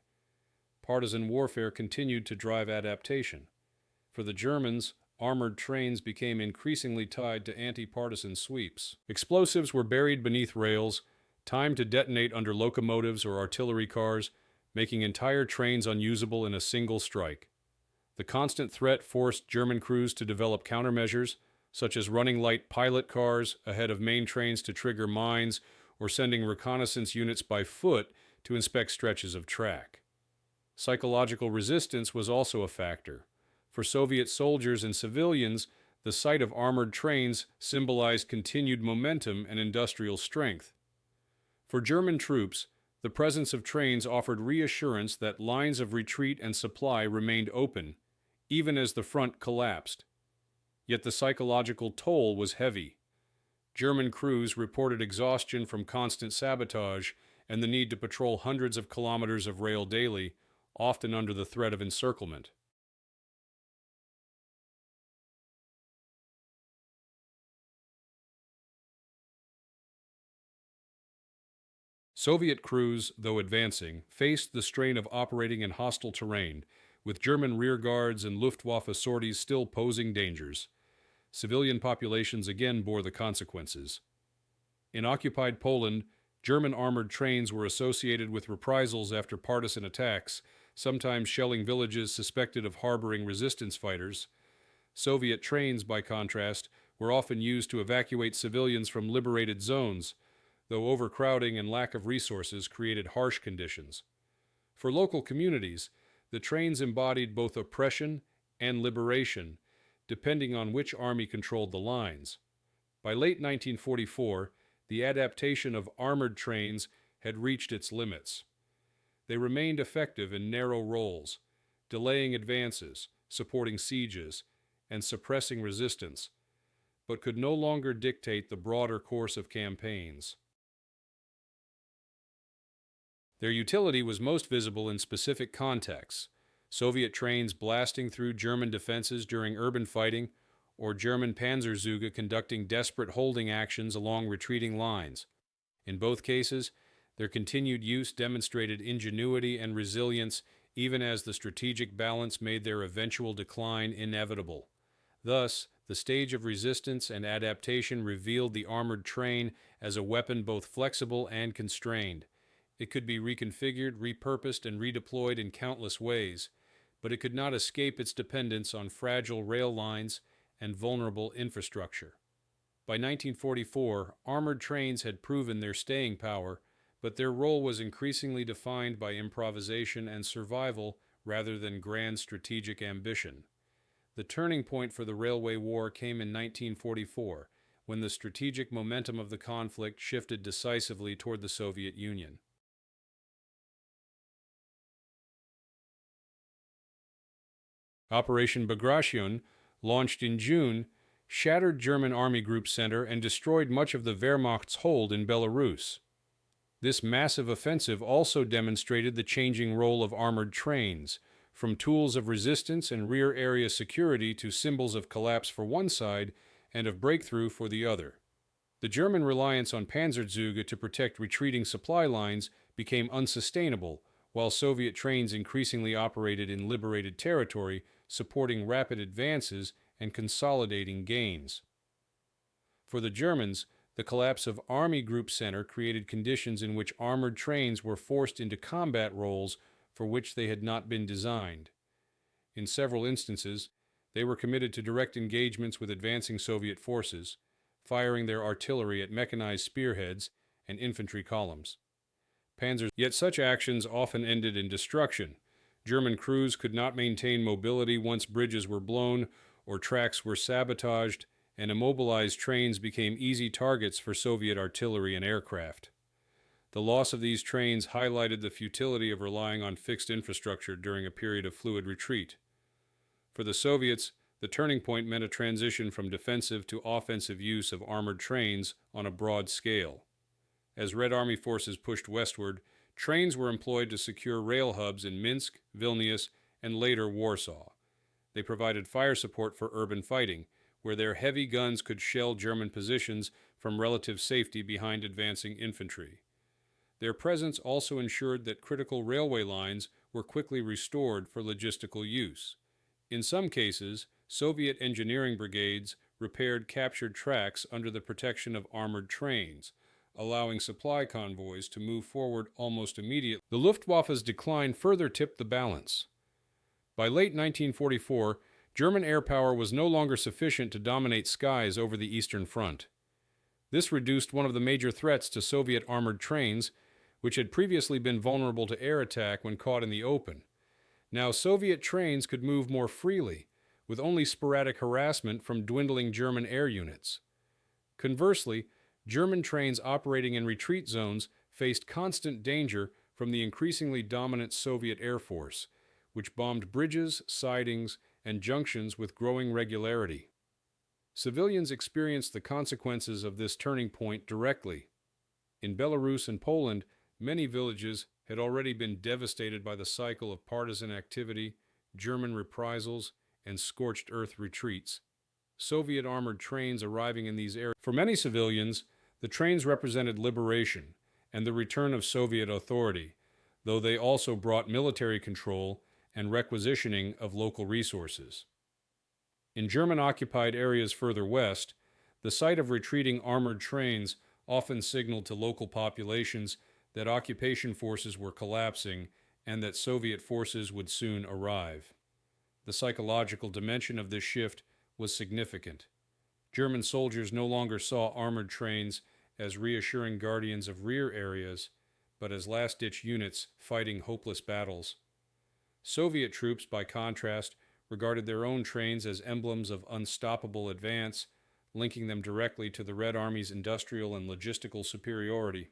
Partisan warfare continued to drive adaptation. For the Germans, armored trains became increasingly tied to anti-partisan sweeps. Explosives were buried beneath rails, timed to detonate under locomotives or artillery cars, making entire trains unusable in a single strike. The constant threat forced German crews to develop countermeasures, such as running light pilot cars ahead of main trains to trigger mines or sending reconnaissance units by foot to inspect stretches of track. Psychological resistance was also a factor. For Soviet soldiers and civilians, the sight of armored trains symbolized continued momentum and industrial strength. For German troops, the presence of trains offered reassurance that lines of retreat and supply remained open, even as the front collapsed. Yet the psychological toll was heavy. German crews reported exhaustion from constant sabotage and the need to patrol hundreds of kilometers of rail daily, often under the threat of encirclement. Soviet crews, though advancing, faced the strain of operating in hostile terrain, with German rearguards and Luftwaffe sorties still posing dangers. Civilian populations again bore the consequences. In occupied Poland, German armored trains were associated with reprisals after partisan attacks, sometimes shelling villages suspected of harboring resistance fighters. Soviet trains, by contrast, were often used to evacuate civilians from liberated zones, though overcrowding and lack of resources created harsh conditions. For local communities, the trains embodied both oppression and liberation, depending on which army controlled the lines. By late 1944, the adaptation of armored trains had reached its limits. They remained effective in narrow roles, delaying advances, supporting sieges, and suppressing resistance, but could no longer dictate the broader course of campaigns. Their utility was most visible in specific contexts: Soviet trains blasting through German defenses during urban fighting, or German Panzerzüge conducting desperate holding actions along retreating lines. In both cases, their continued use demonstrated ingenuity and resilience even as the strategic balance made their eventual decline inevitable. Thus, the stage of resistance and adaptation revealed the armored train as a weapon both flexible and constrained. It could be reconfigured, repurposed, and redeployed in countless ways, but it could not escape its dependence on fragile rail lines and vulnerable infrastructure. By 1944, armored trains had proven their staying power, but their role was increasingly defined by improvisation and survival rather than grand strategic ambition. The turning point for the Railway War came in 1944, when the strategic momentum of the conflict shifted decisively toward the Soviet Union. Operation Bagration, launched in June, shattered German Army Group Center and destroyed much of the Wehrmacht's hold in Belarus. This massive offensive also demonstrated the changing role of armored trains, from tools of resistance and rear area security to symbols of collapse for one side and of breakthrough for the other. The German reliance on Panzerzüge to protect retreating supply lines became unsustainable, while Soviet trains increasingly operated in liberated territory, supporting rapid advances and consolidating gains. For the Germans, the collapse of Army Group Center created conditions in which armored trains were forced into combat roles for which they had not been designed. In several instances, they were committed to direct engagements with advancing Soviet forces, firing their artillery at mechanized spearheads and infantry columns. Yet such actions often ended in destruction. German crews could not maintain mobility once bridges were blown or tracks were sabotaged, and immobilized trains became easy targets for Soviet artillery and aircraft. The loss of these trains highlighted the futility of relying on fixed infrastructure during a period of fluid retreat. For the Soviets, the turning point meant a transition from defensive to offensive use of armored trains on a broad scale. As Red Army forces pushed westward, trains were employed to secure rail hubs in Minsk, Vilnius, and later Warsaw. They provided fire support for urban fighting, where their heavy guns could shell German positions from relative safety behind advancing infantry. Their presence also ensured that critical railway lines were quickly restored for logistical use. In some cases, Soviet engineering brigades repaired captured tracks under the protection of armored trains, allowing supply convoys to move forward almost immediately. The Luftwaffe's decline further tipped the balance. By late 1944, German air power was no longer sufficient to dominate skies over the Eastern Front. This reduced one of the major threats to Soviet armored trains, which had previously been vulnerable to air attack when caught in the open. Now Soviet trains could move more freely, with only sporadic harassment from dwindling German air units. Conversely, German trains operating in retreat zones faced constant danger from the increasingly dominant Soviet Air Force, which bombed bridges, sidings, and junctions with growing regularity. Civilians experienced the consequences of this turning point directly. In Belarus and Poland, many villages had already been devastated by the cycle of partisan activity, German reprisals, and scorched earth retreats. Soviet armored trains arriving in these areas. For many civilians, the trains represented liberation and the return of Soviet authority, though they also brought military control and requisitioning of local resources. In German-occupied areas further west, the sight of retreating armored trains often signaled to local populations that occupation forces were collapsing and that Soviet forces would soon arrive. The psychological dimension of this shift was significant. German soldiers no longer saw armored trains as reassuring guardians of rear areas, but as last-ditch units fighting hopeless battles. Soviet troops, by contrast, regarded their own trains as emblems of unstoppable advance, linking them directly to the Red Army's industrial and logistical superiority.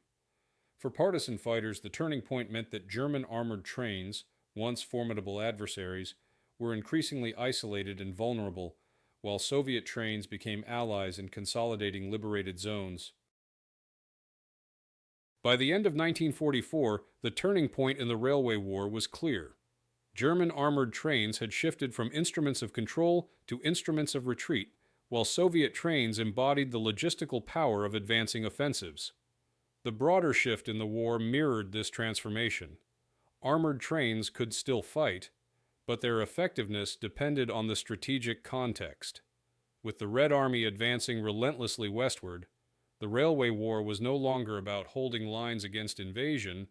For partisan fighters, the turning point meant that German armored trains, once formidable adversaries, were increasingly isolated and vulnerable, while Soviet trains became allies in consolidating liberated zones. By the end of 1944, the turning point in the railway war was clear. German armored trains had shifted from instruments of control to instruments of retreat, while Soviet trains embodied the logistical power of advancing offensives. The broader shift in the war mirrored this transformation. Armored trains could still fight, but their effectiveness depended on the strategic context. With the Red Army advancing relentlessly westward, the railway war was no longer about holding lines against invasion,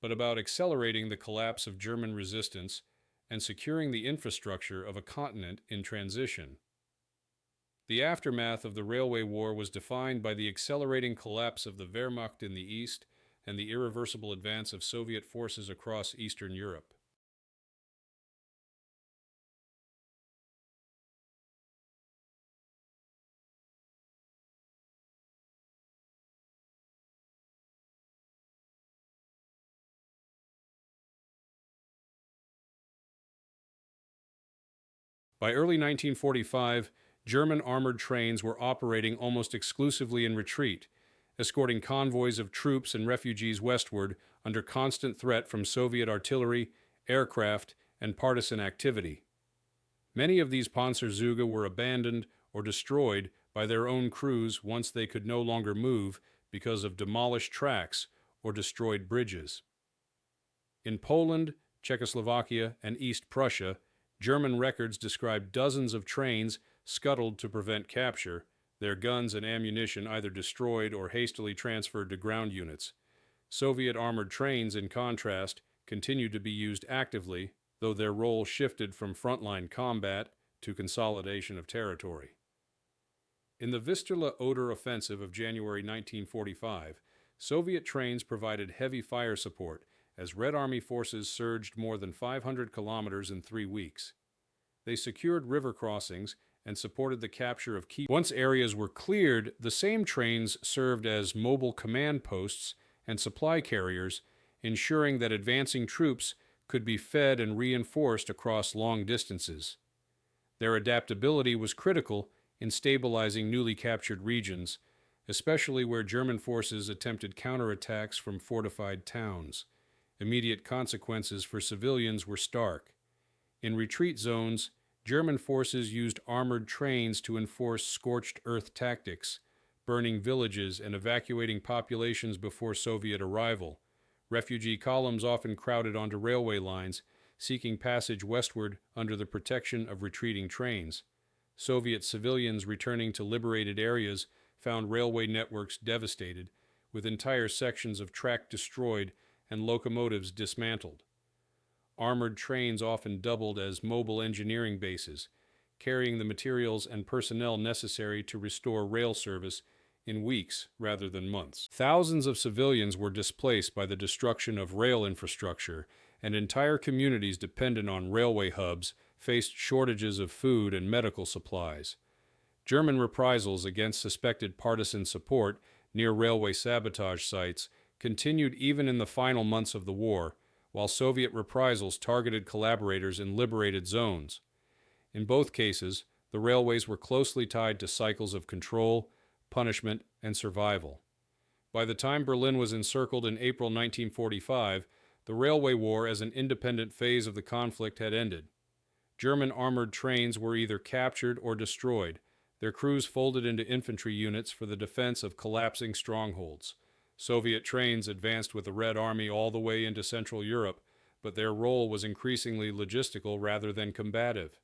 but about accelerating the collapse of German resistance and securing the infrastructure of a continent in transition. The aftermath of the railway war was defined by the accelerating collapse of the Wehrmacht in the east and the irreversible advance of Soviet forces across Eastern Europe. By early 1945, German armored trains were operating almost exclusively in retreat, escorting convoys of troops and refugees westward under constant threat from Soviet artillery, aircraft, and partisan activity. Many of these Panzerzüge were abandoned or destroyed by their own crews once they could no longer move because of demolished tracks or destroyed bridges. In Poland, Czechoslovakia, and East Prussia, German records describe dozens of trains scuttled to prevent capture, their guns and ammunition either destroyed or hastily transferred to ground units. Soviet armored trains, in contrast, continued to be used actively, though their role shifted from frontline combat to consolidation of territory. In the Vistula-Oder offensive of January 1945, Soviet trains provided heavy fire support as Red Army forces surged more than 500 kilometers in 3 weeks. They secured river crossings and supported the capture of key. Once areas were cleared, the same trains served as mobile command posts and supply carriers, ensuring that advancing troops could be fed and reinforced across long distances. Their adaptability was critical in stabilizing newly captured regions, especially where German forces attempted counterattacks from fortified towns. Immediate consequences for civilians were stark. In retreat zones, German forces used armored trains to enforce scorched earth tactics, burning villages and evacuating populations before Soviet arrival. Refugee columns often crowded onto railway lines, seeking passage westward under the protection of retreating trains. Soviet civilians returning to liberated areas found railway networks devastated, with entire sections of track destroyed and locomotives dismantled. Armored trains often doubled as mobile engineering bases, carrying the materials and personnel necessary to restore rail service in weeks rather than months. Thousands of civilians were displaced by the destruction of rail infrastructure, and entire communities dependent on railway hubs faced shortages of food and medical supplies. German reprisals against suspected partisan support near railway sabotage sites continued even in the final months of the war, while Soviet reprisals targeted collaborators in liberated zones. In both cases, the railways were closely tied to cycles of control, punishment, and survival. By the time Berlin was encircled in April 1945, the railway war as an independent phase of the conflict had ended. German armored trains were either captured or destroyed, their crews folded into infantry units for the defense of collapsing strongholds. Soviet trains advanced with the Red Army all the way into Central Europe, but their role was increasingly logistical rather than combative.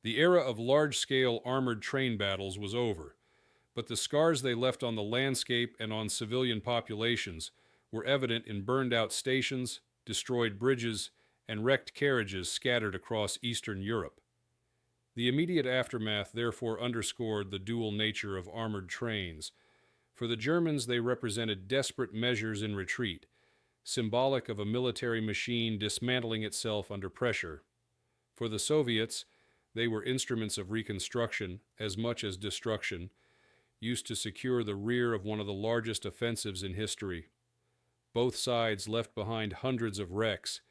The era of large-scale armored train battles was over, but the scars they left on the landscape and on civilian populations were evident in burned-out stations, destroyed bridges, and wrecked carriages scattered across Eastern Europe. The immediate aftermath therefore underscored the dual nature of armored trains. For the Germans, they represented desperate measures in retreat, symbolic of a military machine dismantling itself under pressure. For the Soviets, they were instruments of reconstruction as much as destruction, used to secure the rear of one of the largest offensives in history. Both sides left behind hundreds of wrecks,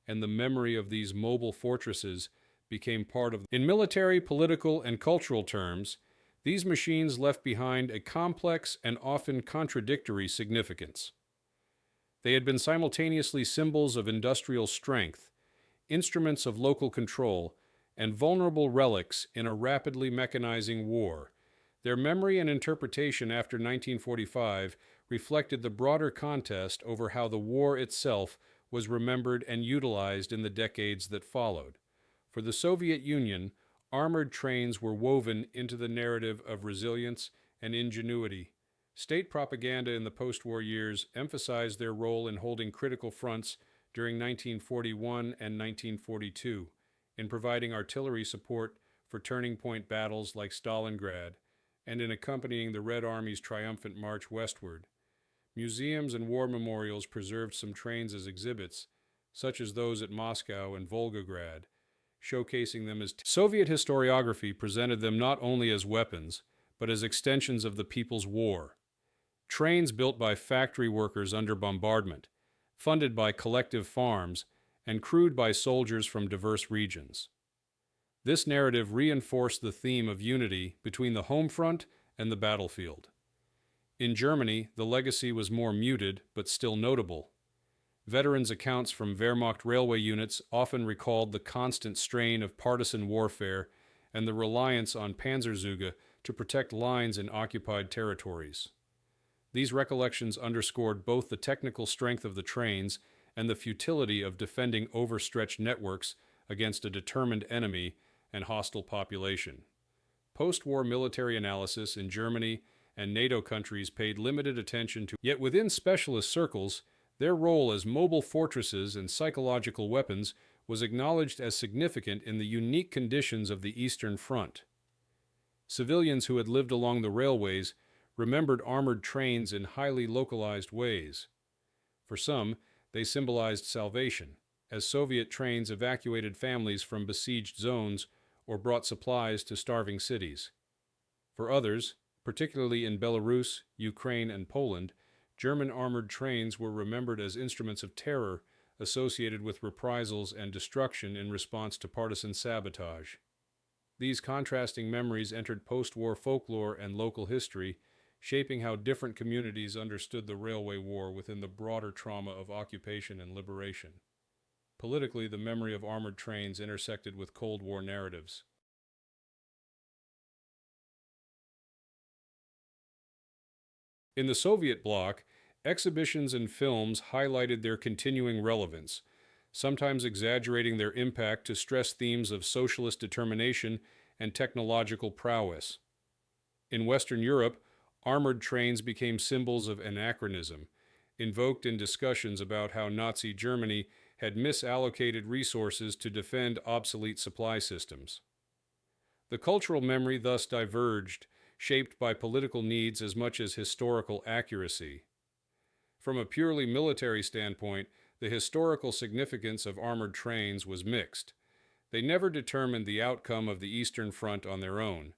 and the memory of these mobile fortresses became part of. In military, political, and cultural terms, these machines left behind a complex and often contradictory significance. They had been simultaneously symbols of industrial strength, instruments of local control, and vulnerable relics in a rapidly mechanizing war. Their memory and interpretation after 1945 reflected the broader contest over how the war itself was remembered and utilized in the decades that followed. For the Soviet Union, armored trains were woven into the narrative of resilience and ingenuity. State propaganda in the post-war years emphasized their role in holding critical fronts during 1941 and 1942, in providing artillery support for turning point battles like Stalingrad, and in accompanying the Red Army's triumphant march westward. Museums and war memorials preserved some trains as exhibits, such as those at Moscow and Volgograd, showcasing them as Soviet historiography presented them not only as weapons, but as extensions of the people's war. Trains built by factory workers under bombardment, funded by collective farms, and crewed by soldiers from diverse regions. This narrative reinforced the theme of unity between the home front and the battlefield. In Germany, the legacy was more muted, but still notable. Veterans' accounts from Wehrmacht railway units often recalled the constant strain of partisan warfare and the reliance on Panzerzüge to protect lines in occupied territories. These recollections underscored both the technical strength of the trains and the futility of defending overstretched networks against a determined enemy and hostile population. Post-war military analysis in Germany and NATO countries paid limited attention to, yet within specialist circles, their role as mobile fortresses and psychological weapons was acknowledged as significant in the unique conditions of the Eastern Front. Civilians who had lived along the railways remembered armored trains in highly localized ways. For some, they symbolized salvation, as Soviet trains evacuated families from besieged zones or brought supplies to starving cities. For others, particularly in Belarus, Ukraine, and Poland, German armored trains were remembered as instruments of terror associated with reprisals and destruction in response to partisan sabotage. These contrasting memories entered post-war folklore and local history, shaping how different communities understood the Railway War within the broader trauma of occupation and liberation. Politically, the memory of armored trains intersected with Cold War narratives. In the Soviet bloc, exhibitions and films highlighted their continuing relevance, sometimes exaggerating their impact to stress themes of socialist determination and technological prowess. In Western Europe, armored trains became symbols of anachronism, invoked in discussions about how Nazi Germany had misallocated resources to defend obsolete supply systems. The cultural memory thus diverged, shaped by political needs as much as historical accuracy. From a purely military standpoint, the historical significance of armored trains was mixed. They never determined the outcome of the Eastern Front on their own,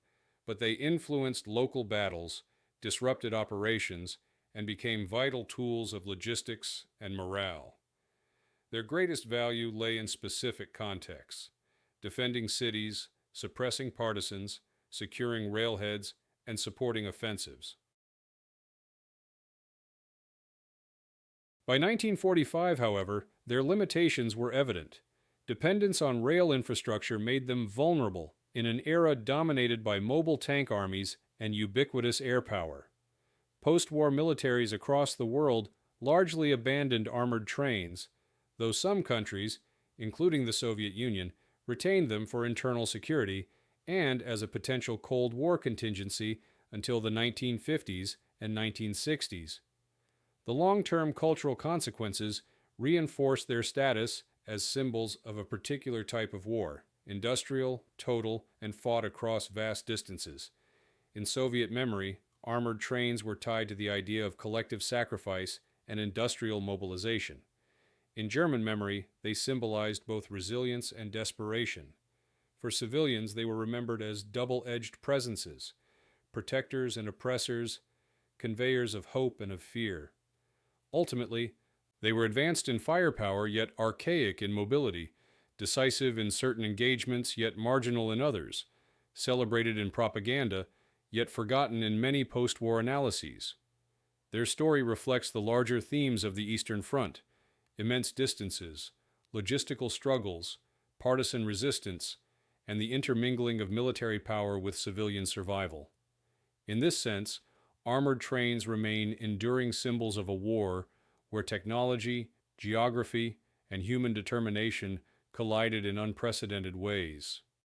but they influenced local battles, disrupted operations, and became vital tools of logistics and morale. Their greatest value lay in specific contexts: defending cities, suppressing partisans, securing railheads, and supporting offensives. By 1945, however, their limitations were evident. Dependence on rail infrastructure made them vulnerable in an era dominated by mobile tank armies and ubiquitous air power. Post-war militaries across the world largely abandoned armored trains, though some countries, including the Soviet Union, retained them for internal security and as a potential Cold War contingency until the 1950s and 1960s. The long-term cultural consequences reinforced their status as symbols of a particular type of war: industrial, total, and fought across vast distances. In Soviet memory, armored trains were tied to the idea of collective sacrifice and industrial mobilization. In German memory, they symbolized both resilience and desperation. For civilians, they were remembered as double-edged presences: protectors and oppressors, conveyors of hope and of fear. Ultimately, they were advanced in firepower yet archaic in mobility, decisive in certain engagements yet marginal in others, celebrated in propaganda yet forgotten in many post-war analyses. Their story reflects the larger themes of the Eastern Front: immense distances, logistical struggles, partisan resistance, and the intermingling of military power with civilian survival. In this sense, armored trains remain enduring symbols of a war where technology, geography, and human determination collided in unprecedented ways.